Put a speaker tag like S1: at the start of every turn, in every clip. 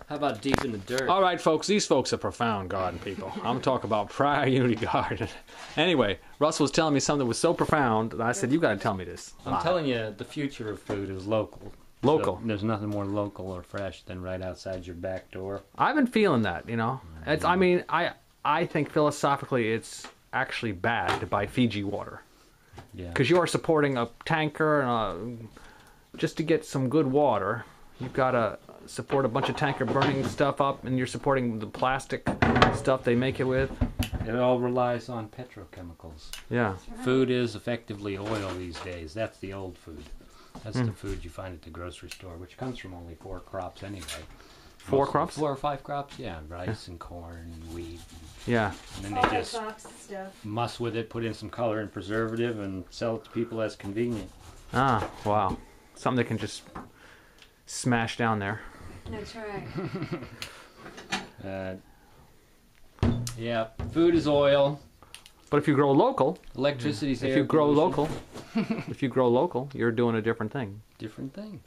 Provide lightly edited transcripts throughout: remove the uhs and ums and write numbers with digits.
S1: How about deep in the dirt?
S2: All right, folks, these folks are profound garden people. I'm talking about Pryor Unity Garden. Anyway, Russ was telling me something that was so profound that I said, you got to tell me this.
S1: I'm telling you, the future of food is local.
S2: Local.
S1: So there's nothing more local or fresh than right outside your back door.
S2: I've been feeling that, you know. It's, I mean, I think philosophically it's actually bad to buy Fiji water.
S1: Yeah.
S2: Because you are supporting a tanker, and just to get some good water, you've got to support a bunch of tanker burning stuff up, and you're supporting the plastic stuff they make it with.
S1: It all relies on petrochemicals.
S2: Yeah.
S1: Food is effectively oil these days. That's the old food. That's the food you find at the grocery store, which comes from only 4 crops anyway.
S2: 4 crops?
S1: 4 or 5 crops, yeah. Rice and corn and wheat.
S2: Yeah.
S1: And then they just muss with it, put in some color and preservative, and sell it to people as convenient.
S2: Ah, wow. Something that can just smash down there.
S3: That's right.
S1: Yeah, food is oil.
S2: But if you grow local,
S1: Electricity's
S2: if
S1: air
S2: you grow
S1: pollution.
S2: local, if you grow local, you're doing a different thing.
S1: Different thing.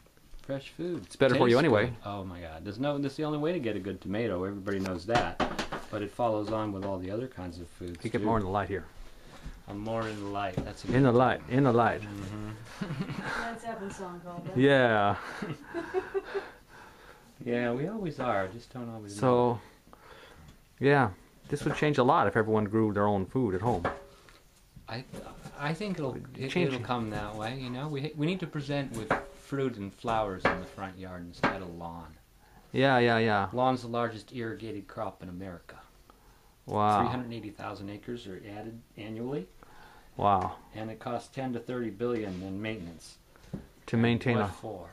S1: Fresh food.
S2: It's better for you
S1: Tastes
S2: anyway.
S1: good. Oh my God. That's the only way to get a good tomato. Everybody knows that. But it follows on with all the other kinds of foods.
S2: You get
S1: too.
S2: more in the light here.
S1: I'm more in the light. That's a
S2: In the light. In the light.
S3: That's Evan's song called that.
S2: Yeah.
S1: Yeah, we always are. Just don't always know.
S2: So, yeah, this would change a lot if everyone grew their own food at home.
S1: I think it'll come that way. You know, we need to present with fruit and flowers in the front yard instead of lawn.
S2: Yeah, yeah, yeah.
S1: Lawn's the largest irrigated crop in America.
S2: Wow.
S1: 380,000 acres are added annually,
S2: Wow.
S1: and it costs 10 to 30 billion in maintenance.
S2: To maintain
S1: What
S2: a.
S1: for?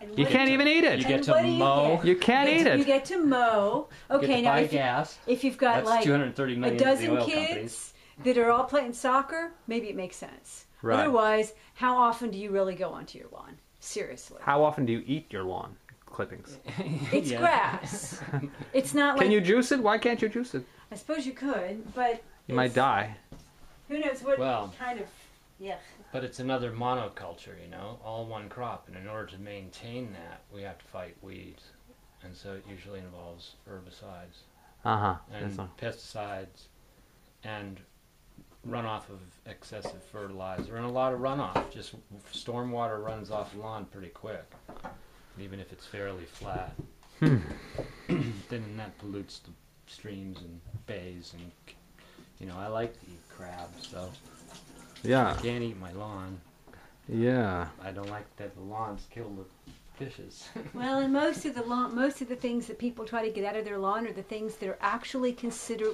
S3: And
S2: You
S3: what-
S2: can't even eat
S1: You
S2: it.
S1: get
S3: And
S1: to
S3: what do you
S1: mow.
S3: get?
S2: You can't
S3: You
S2: eat
S3: get to- You
S2: it.
S3: get to mow.
S1: Get
S3: Okay,
S1: to
S3: now
S1: buy
S3: if,
S1: gas.
S3: if you've got
S1: That's
S3: like
S1: 230
S3: a
S1: million to the
S3: dozen
S1: oil
S3: kids
S1: companies.
S3: that are all playing soccer, maybe it makes sense.
S2: Right.
S3: Otherwise, how often do you really go onto your lawn? Seriously.
S2: How often do you eat your lawn clippings?
S3: It's
S1: Yeah.
S3: grass. It's not like
S2: Can you juice it? Why can't you juice it?
S3: I suppose you could, but
S2: You might
S3: it's-
S2: die.
S3: Who knows what
S1: Well-
S3: kind of yeah.
S1: But it's another monoculture, you know, all one crop. And in order to maintain that, we have to fight weeds. And so it usually involves herbicides
S2: Uh-huh.
S1: and
S2: That's all.
S1: pesticides and runoff of excessive fertilizer and a lot of runoff. Just stormwater runs off the lawn pretty quick, even if it's fairly flat. Then that pollutes the streams and bays, and you know, I like to eat crabs, so
S2: Yeah.
S1: I can't eat my lawn.
S2: Yeah.
S1: I don't like that the lawns kill the fishes.
S3: Well, and most of the things that people try to get out of their lawn are the things that are actually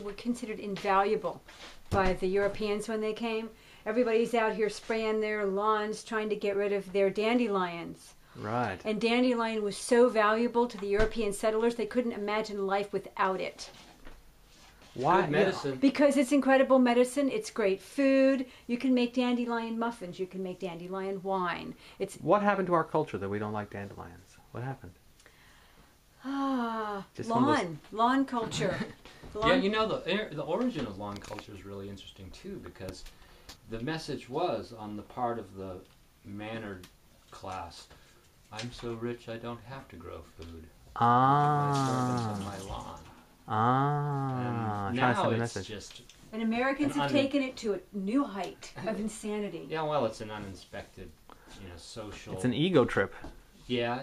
S3: were considered invaluable by the Europeans when they came. Everybody's out here spraying their lawns trying to get rid of their dandelions.
S2: Right.
S3: And dandelion was so valuable to the European settlers they couldn't imagine life without it.
S2: Why?
S1: Good medicine.
S3: Because it's incredible medicine, it's great food. You can make dandelion muffins, you can make dandelion wine. It's
S2: What happened to our culture that we don't like dandelions? What happened? Just one of those-
S3: lawn culture.
S1: Yeah, you know, the origin of lawn culture is really interesting too, because the message was on the part of the mannered class, I'm so rich I don't have to grow food. My servants on
S2: Ah.
S1: my lawn.
S2: Ah.
S1: And
S2: Trying to
S1: now
S2: send a
S1: it's
S2: message.
S1: just,
S3: And Americans
S1: An
S3: have
S1: onion.
S3: taken it to a new height of insanity.
S1: yeah, well, it's an uninspected, you know, social.
S2: It's an ego trip.
S1: Yeah,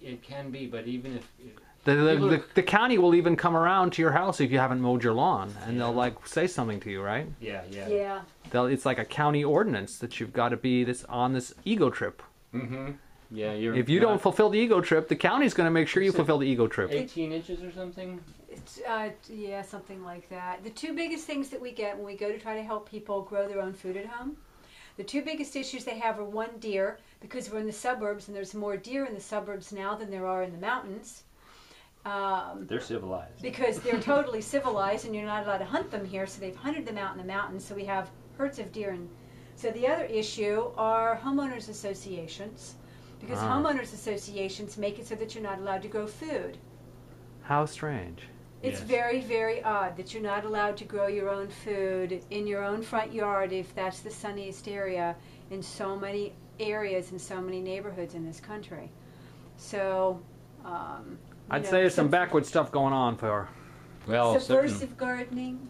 S1: it can be, but even if
S2: The county will even come around to your house if you haven't mowed your lawn, and they'll
S1: Yeah.
S2: like say something to you, right?
S1: yeah.
S3: Yeah.
S2: It's like a county ordinance that you've got to be on this ego trip.
S1: Mm-hmm. Yeah, you're.
S2: If you don't fulfill the ego trip, the county's going to make sure you fulfill the ego trip.
S1: 18 inches or something.
S3: It's, yeah, something like that. The two biggest things that we get when we go to try to help people grow their own food at home, the two biggest issues they have are one, deer, because we're in the suburbs and there's more deer in the suburbs now than there are in the mountains.
S1: They're civilized.
S3: Because they're totally civilized and you're not allowed to hunt them here, so they've hunted them out in the mountains, so we have herds of deer. And so the other issue are homeowners associations, because homeowners associations make it so that you're not allowed to grow food.
S2: How strange.
S3: It's
S1: Yes.
S3: very, very odd that you're not allowed to grow your own food in your own front yard if that's the sunniest area in so many areas and so many neighborhoods in this country. So,
S2: I'd say there's some backward stuff going on for.
S1: Well, certain,
S3: subversive gardening.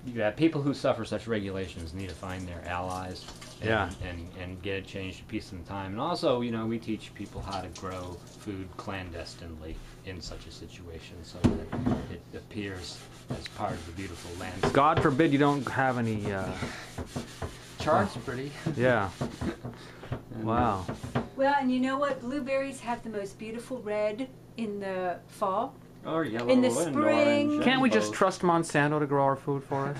S1: yeah, people who suffer such regulations need to find their allies. And,
S2: Yeah.
S1: and get it changed a piece at a time. And also, you know, we teach people how to grow food clandestinely in such a situation so that it appears as part of the beautiful landscape.
S2: God forbid you don't have any.
S1: Chart's pretty.
S2: Yeah. Wow.
S3: Well, and you know what? Blueberries have the most beautiful red in the fall.
S1: Or yellow
S3: In the
S1: and
S3: spring.
S1: orange.
S2: Can't we
S1: and
S2: just
S1: both.
S2: trust Monsanto to grow our food for us?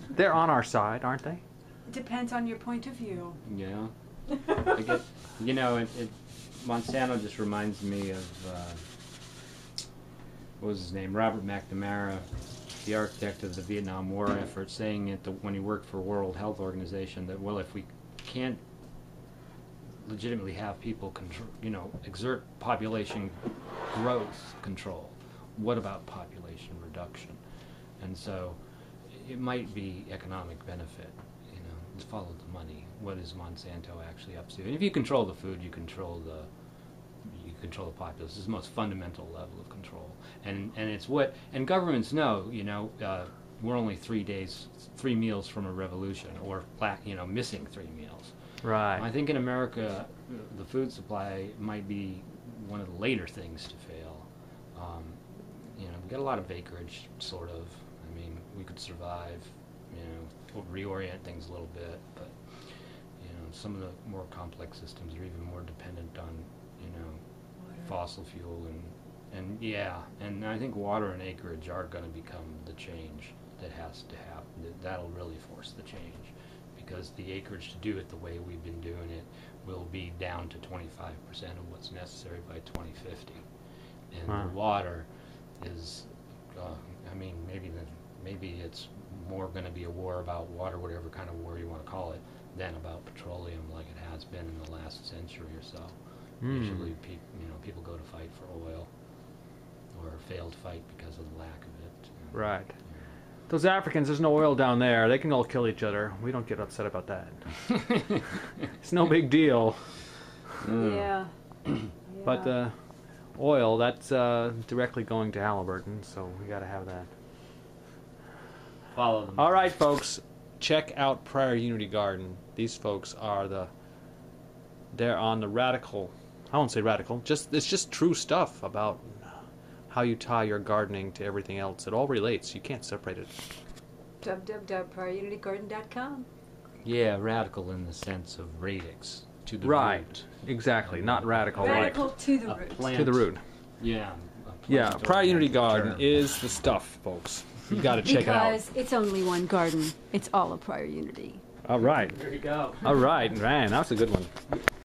S2: They're on our side, aren't they?
S3: It depends on your point of view.
S1: Yeah. I get, you know, Monsanto just reminds me of, what was his name? Robert McNamara, the architect of the Vietnam War effort, saying when he worked for World Health Organization that, well, if we can't legitimately have people control, you know, exert population growth control, what about population reduction? And so it might be economic benefit, you know, to follow the money. What is Monsanto actually up to? And if you control the food, you control the populace. It's the most fundamental level of control. And it's what, and governments know, you know, we're only 3 meals from a revolution, or missing 3 meals.
S2: Right.
S1: I think in America, the food supply might be one of the later things to fail. You know, we got a lot of acreage, sort of. I mean, we could survive, you know, reorient things a little bit, but, you know, some of the more complex systems are even more dependent on, you know, fossil fuel and yeah, and I think water and acreage are going to become the change that has to happen. That'll really force the change, because the acreage to do it the way we've been doing it will be down to 25% of what's necessary by 2050. And
S2: Wow.
S1: the water is, I mean, maybe it's more going to be a war about water, whatever kind of war you want to call it, than about petroleum, like it has been in the last century or so. Usually, people go to fight for oil, or fail to fight because of the lack of it.
S2: Right. Those Africans, there's no oil down there. They can all kill each other. We don't get upset about that. It's no big deal.
S3: Yeah.
S2: But oil, that's directly going to Halliburton, so we got to have that.
S1: Follow them.
S2: All right, folks, check out Prior Unity Garden. These folks are they're on the radical. I won't say radical. It's just true stuff about how you tie your gardening to everything else. It all relates. You can't separate it.
S3: www.priorunitygarden.com.
S1: Yeah, radical in the sense of radix, to the
S2: Right.
S1: root.
S2: Exactly. Not radical.
S3: Radical to the
S1: A
S3: root.
S1: plant.
S2: To the root.
S1: Yeah.
S2: Yeah, Prior Unity Garden is the stuff, folks. You got to check it out.
S3: Because it's only one garden. It's all a Prior Unity.
S2: All right.
S1: There you go.
S2: All right, man, that's a good one.